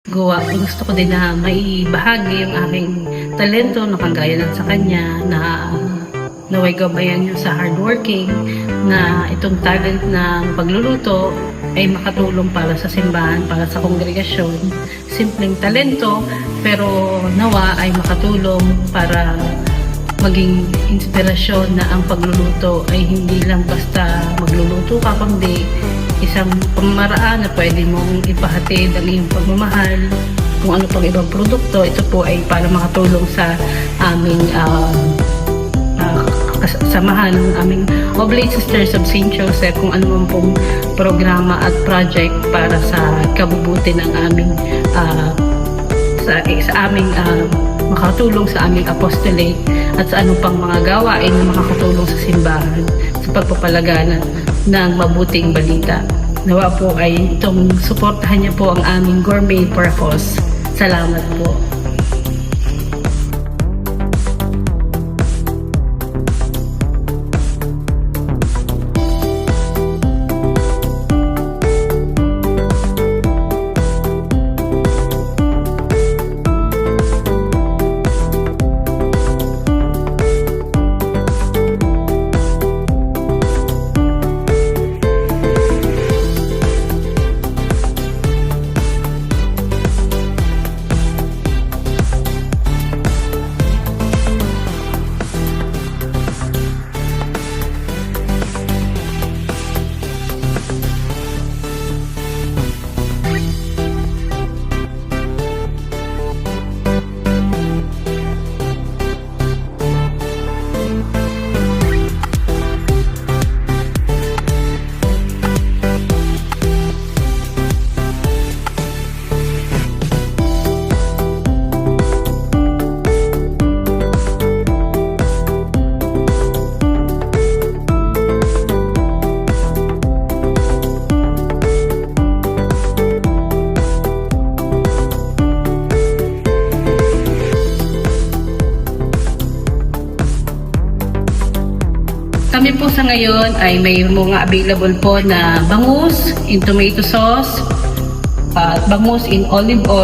gawa. Gusto ko din na maibahagi yung aking talento na kagaya lang sa kanya na naway gabayan niyo sa hardworking na itong talent ng pagluluto ay makatulong para sa simbahan, para sa kongregasyon. Simpleng talento pero nawa ay makatulong para maging inspirasyon na ang pagluluto ay hindi lang basta magluluto ka, kundi isang pamamaraan na pwede mong ipahatid ang iyong pagmamahal kung ano pang ibang produkto. Ito po ay para makatulong sa aming samahan ng aming Oblate Sisters of St. Joseph, kung ano man pong programa at project para sa kabubuti ng aming makatulong sa aming apostolate at sa anong pang mga gawain na makakatulong sa simbahan sa pagpapalaganap ng mabuting balita. Nawa po ay itong suportahan niya po ang aming gourmet purpose. Salamat po. Kami po sa ngayon ay may mga available po na bangus in tomato sauce at bangus in olive oil.